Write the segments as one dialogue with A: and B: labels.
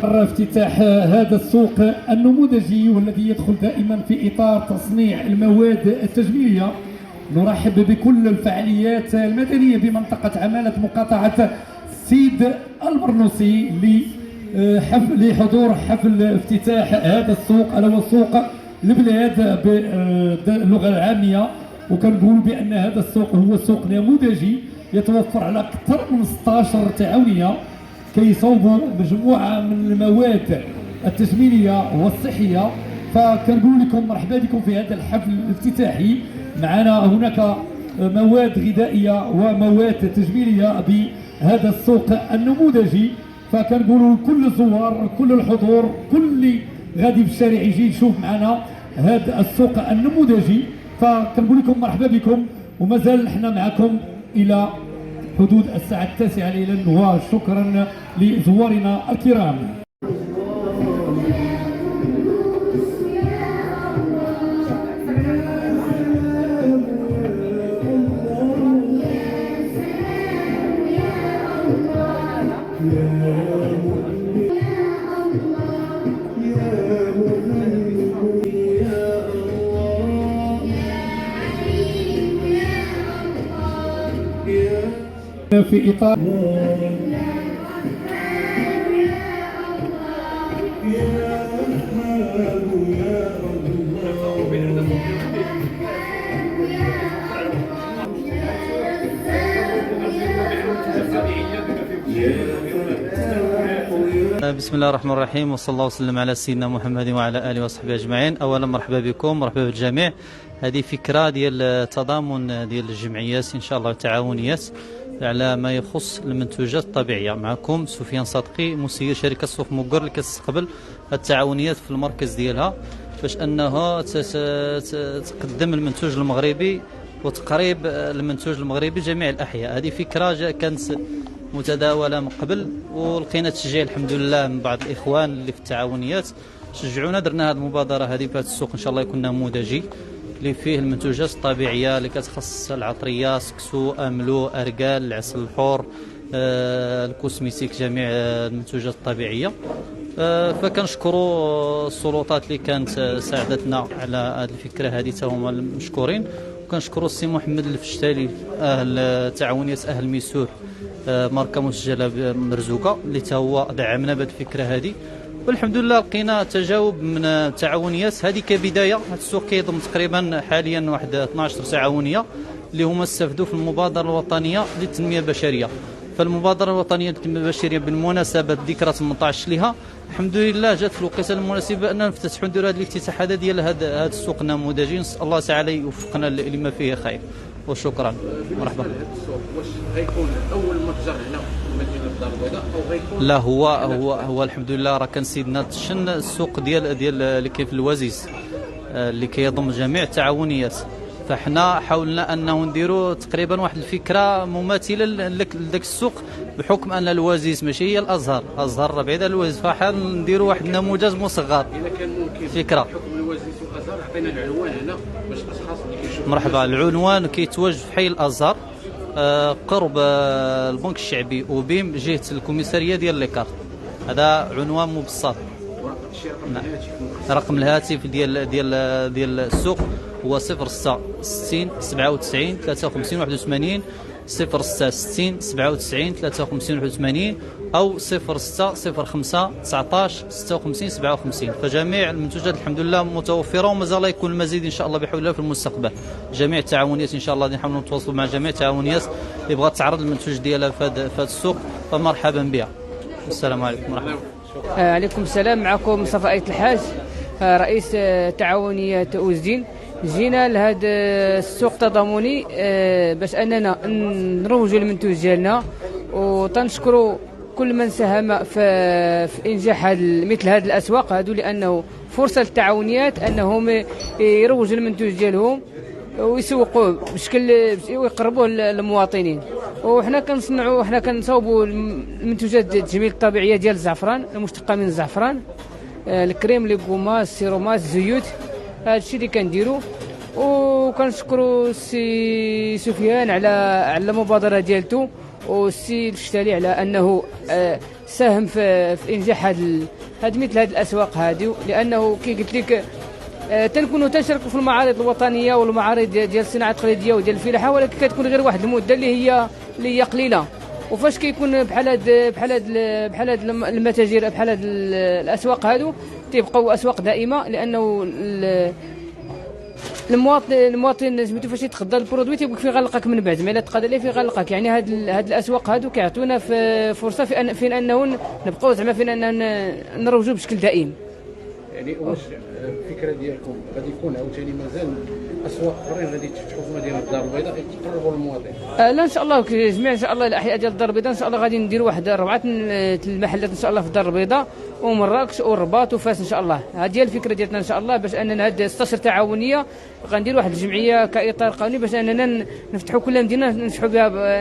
A: افتتاح هذا السوق النموذجي والذي يدخل دائما في إطار تصنيع المواد التجميلية. نرحب بكل الفعاليات المدنية بمنطقة عمالة مقاطعة سيد البرنوسي لحضور حفل افتتاح هذا السوق، ألا هو سوق البلاد باللغة العامية. وكنقول بأن هذا السوق هو سوق نموذجي يتوفر على أكثر من 16 تعاونية كيصوبوا مجموعة من المواد التجميلية والصحية. فكنقول لكم مرحبا بكم في هذا الحفل الافتتاحي. معنا هناك مواد غذائية ومواد تجميلية بهذا السوق النموذجي. فكنقولوا لكل الزوار كل الحضور كل اللي غادي في الشارع يجي يشوف معنا هذا السوق النموذجي. فكنقول لكم مرحبا بكم، ومازال نحن معكم إلى حدود الساعة 9 ليلا. وشكرا لزوارنا الكرام. في إطار
B: بسم الله الرحمن الرحيم، وصلى الله وسلم على سيدنا محمد وعلى اله وصحبه اجمعين. اولا مرحبا بكم، مرحبا بالجميع. هذه فكره ديال التضامن ديال الجمعيات ان شاء الله والتعاونيات على ما يخص المنتوجات الطبيعيه. معكم سفيان صدقي مسير شركه صوف مقر اللي كتستقبل التعاونيات في المركز ديالها باش انها تقدم المنتوج المغربي وتقريب المنتوج المغربي لجميع الاحياء. هذه فكره كانت متداوله من قبل، ولقينا تشجيع الحمد لله من بعض الاخوان اللي في التعاونيات شجعونا. درنا هذه المبادره هذه في هذا السوق ان شاء الله يكون نموذجي اللي فيه المنتوجات الطبيعيه اللي كتخص العطريه، سكسو، املو، ارجال، العسل الحور، الكوسميتيك، جميع المنتوجات الطبيعيه. فكنشكروا السلطات اللي كانت ساعدتنا على هذه الفكره هذه، هما مشكورين. وكنشكروا السي محمد الفشتالي اهل تعاونيات اهل ميسور، ماركه مسجله مرزوقه، اللي هو دعمنا بهذه الفكره هذه. والحمد لله لقينا تجاوب من التعاونيات هذه كبدايه. هذا السوق كيضم تقريبا حاليا واحد 12 تعاونيه اللي هما استفدوا في المبادره الوطنيه للتنميه البشريه. فالمبادره الوطنيه للتنميه البشريه بالمناسبه ذكرى 18 لها، الحمد لله جات في الوقيته المناسبه اننا نفتتحوا نديروا هذا الافتتاح هذا ديال هذا السوق النموذجي. نسال الله تعالى يوفقنا لما فيه خير، وشكرا. مرحبا.
C: واش غيكون اول متجر هنا في مدينه الدار البيضاء او غيكون؟
B: لا، هو الحمد لله راه كان سيدنا تشن السوق ديال اللي كاين في الوزيز اللي كيضم جميع التعاونيات. فاحنا حاولنا انه نديروا تقريبا واحد الفكره مماثله لذاك السوق، بحكم ان الوزيز ماشي هي الازهر راه بعيده عن الوزيز، فحال نديروا واحد النموذج مصغر.
C: اذا كان ممكن
B: فكره
C: بحكم الوزيز والازهر عطينا العنوان هنا باش الاشخاص اللي كيشوفوا.
B: مرحبا. العنوان كيتواجد في حي الازهر قرب البنك الشعبي وبيم جهه الكوميساريه ديال ليكارت. هذا عنوان مبسط. رقم الهاتف ديال السوق هو 06 60 97 53 81 06 60 97 53 81 او 06 05 19 56 57. فجميع المنتوجات الحمد لله متوفره، ومازال يكون المزيد ان شاء الله بحول الله في المستقبل. جميع التعاونيات ان شاء الله غادي نحاولوا نتواصلوا مع جميع التعاونيات اللي بغات تعرض المنتوج ديالها في هذا السوق، فمرحبا بها. السلام عليكم ورحمه الله.
D: عليكم السلام. معكم مصطفى آية الحاج رئيس تعاونية وزدين. جينا لهذا السوق التضامني باش اننا نروجوا المنتوج ديالنا، وتنشكروا كل من ساهم في انجاح مثل هذه الاسواق هذو، لانه فرصه للتعاونيات انهم يروجوا المنتوج ديالهم ويسوقوه بشكل ويقربوه للمواطنين. وحنا كنصنعوا، حنا كنصاوبوا المنتوجات التجميل الطبيعيه ديال الزعفران المشتقه من الزعفران، الكريم، لي بوماس، السيرومات، الزيوت. هذا الشيء اللي كنديروا. وكنشكروا السي سفيان على المبادره ديالته، والسي الشتالي على انه ساهم في انجاح مثل هذه الاسواق هذه، لانه كي قلت لك تنكونوا تنشاركوا في المعارض الوطنيه والمعارض ديال الصناعه التقليديه وديال الفلاحه، ولكن كتكون غير واحد المده اللي هي قليله. وفاش كيكون بحال هاد المتاجر بحال هاد الاسواق هادو تيبقاو اسواق دائمه، لانه المواطن سميتو فاش يتخضى البرودوي تيبقى فيه غلقك من بعد، ما الا تقاد عليه فيه غلقك. يعني هاد الاسواق هادو كيعطونا فرصه فين انه نبقاو زعما فين اننا نروجوا بشكل دائم.
C: يعني واش الفكره ديالكم غادي يكون عاوتاني مازال اسواق اخرين غادي تفتحوا في مدينه الدار البيضاء يتقربوا للمواطن؟
D: لا ان شاء الله جميع ان شاء الله الاحياء ديال الدار البيضاء ان شاء الله غادي نديروا واحد 4 المحلات ان شاء الله في الدار البيضاء ومراكش والرباط وفاس ان شاء الله. هذه هي الفكره ديالنا ان شاء الله، باش اننا هاد 16 تعاونيه غندير واحد الجمعيه كاطار قانوني باش اننا نفتحوا كل مدينه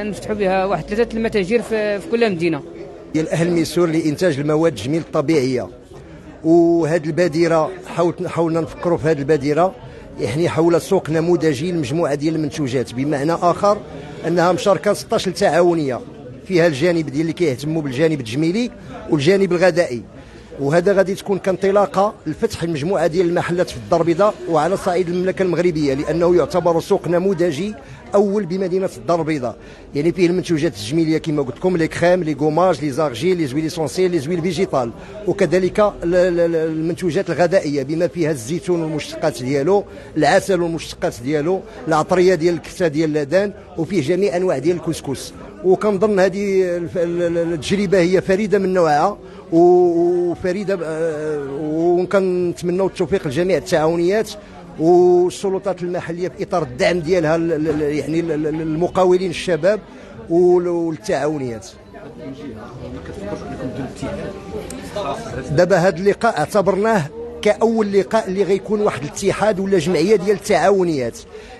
D: نفتحوا بها واحد 3 المتاجر في كل مدينه.
E: ديال اهل ميسور لانتاج المواد الجميل الطبيعيه، وهذه البادره حاولنا نفكروا في هذه البادره يعني حول سوق نموذجي لمجموعه ديال المنتوجات، بمعنى اخر انها مشاركه 16 تعاونيه فيها الجانب ديال اللي كيهتموا بالجانب التجميلي والجانب الغذائي، وهذا غادي تكون كانطلاقه لفتح المجموعه ديال المحلات في الدار البيضاء وعلى صعيد المملكه المغربيه، لانه يعتبر سوق نموذجي اول بمدينه الدار البيضاء. يعني فيه المنتوجات التجميليه كما قلت لكم، لي كريم، لي غوماج، لي زارجيل، لي زويل اسونسيل، لي زويل فيجيتال، وكذلك المنتوجات الغذائيه بما فيها الزيتون والمشتقات ديالو، العسل والمشتقات ديالو، العطريه ديال الكسه ديال اللدان، وفيه جميع انواع ديال الكسكس. وكنظن هذه التجربه هي فريده من نوعها وفريده، وكنتمنوا التوفيق لجميع التعاونيات والسلطات المحليه في اطار الدعم ديالها يعني المقاولين الشباب والتعاونيات. دابا هذا اللقاء اعتبرناه كاول لقاء اللي غيكون واحد الاتحاد ولا جمعيه ديال التعاونيات،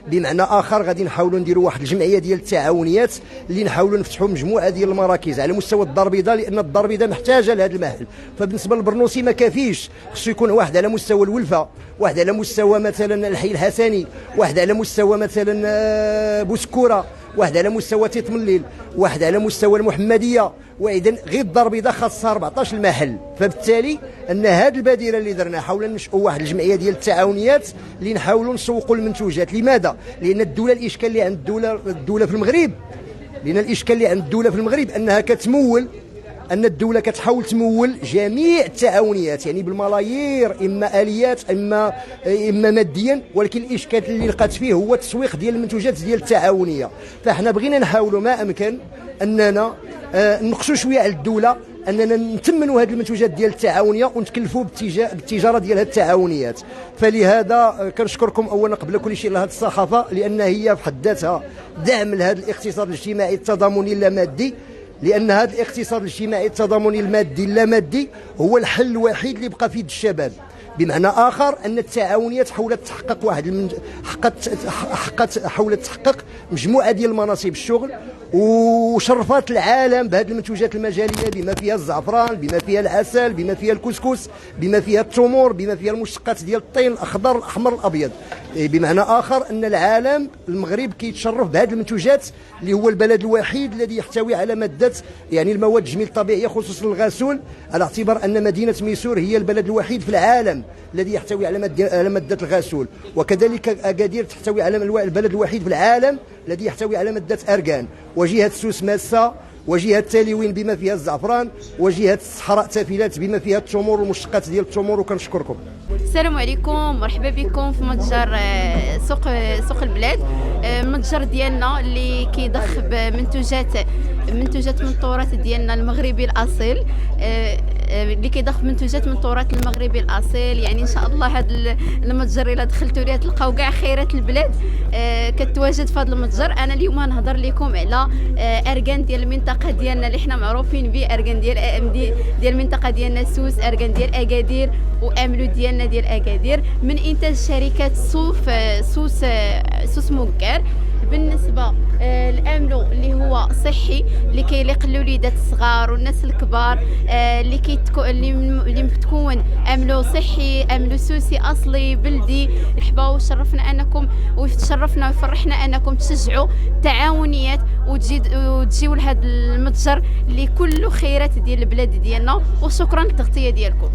E: بمعنى اخر غادي نحاولوا نديروا واحد الجمعيه ديال التعاونيات اللي نحاولوا نفتحوا مجموعه ديال المراكز على مستوى الدار البيضاء، لان الدار البيضاء محتاجه لهذا المحل. فبالنسبه للبرنوسي ما كافيش، خصو يكون واحد على مستوى الولفه، واحد على مستوى مثلا الحي الحسني، واحد على مستوى مثلا بوسكوره، واحد على مستوى تيطمليل، واحد على مستوى المحمديه، واذا غير الدار البيضاء خاصها 14 محل. فبالتالي ان هذه البادره اللي درنا حاولنا ننشئوا واحد الجمعيه ديال التعاونيات اللي نحاولوا نسوقوا المنتوجات. لماذا؟ لان الاشكال اللي عند الدوله في المغرب، لان الاشكال اللي عند الدوله في المغرب انها كتمول، ان الدوله كتحاول تمول جميع التعاونيات يعني بالملايير، اما اليات اما ماديا، ولكن الاشكال اللي لقات فيه هو التسويق ديال المنتوجات ديال التعاونيه. فاحنا بغينا نحاولوا ما امكن اننا نقصوا شويه على الدوله اننا نتمنوا هذه المنتوجات ديال التعاونيه ونتكلفوا بالتجاره ديال هذه التعاونيات. فلهذا كنشكركم اولا قبل كل شيء لهذه الصحافه، لان هي في حد ذاتها دعم لهذا الاقتصاد الاجتماعي التضامني اللامادي، لان هذا الاقتصاد الاجتماعي التضامني المادي اللامادي هو الحل الوحيد اللي بقى في يد الشباب. بمعنى اخر ان التعاونيات حاولت تحقق حاولت تحقق مجموعه ديال المناصب الشغل، وشرفت العالم بهذه المنتوجات المجاليه بما فيها الزعفران، بما فيها العسل، بما فيها الكسكس، بما فيها التمور، بما فيها المشتقات ديال الطين الاخضر الاحمر الابيض. بمعنى اخر ان العالم المغرب كيتشرف بهذه المنتوجات، اللي هو البلد الوحيد الذي يحتوي على ماده يعني المواد الجميل الطبيعيه خصوصا الغسول، على اعتبار ان مدينه ميسور هي البلد الوحيد في العالم الذي يحتوي على ماده الغسول، وكذلك اكادير تحتوي على البلد الوحيد في العالم الذي يحتوي على ماده ارغان، وجهه سوس ماسه، وجهه تاليوين بما فيها الزعفران، وجهه الصحراء تافلات بما فيها التمور والمشتقات ديال التمور. وكنشكركم.
F: السلام عليكم، مرحبا بكم في متجر سوق البلاد. المتجر ديالنا اللي كيضخ بمنتوجات من التراث ديالنا المغربي الاصيل، اللي كيضخ منتوجات من التراث المغربي الاصيل. يعني ان شاء الله هذا المتجر الا دخلتوا ليه تلقاو كاع خيرات البلاد كتواجد في هذا المتجر. انا اليوم نهضر لكم على ارغان ديال المنطقه ديالنا اللي حنا معروفين به، ارغان ديال المنطقه ديالنا سوس، ارغان ديال اكادير، واملو ديالنا ديال اكادير، من انتاج شركه سوس موكار. بالنسبه لاملو اللي هو صحي اللي كيليق للوليدات الصغار والناس الكبار، اللي تكون املو صحي، املو سوسي اصلي بلدي. مرحبا وشرفنا انكم وتشرفنا ويفرحنا انكم تشجعوا التعاونيات وتجيو لهذا المتجر اللي كله خيرات ديال البلاد ديالنا. وشكرا للتغطيه ديالكم.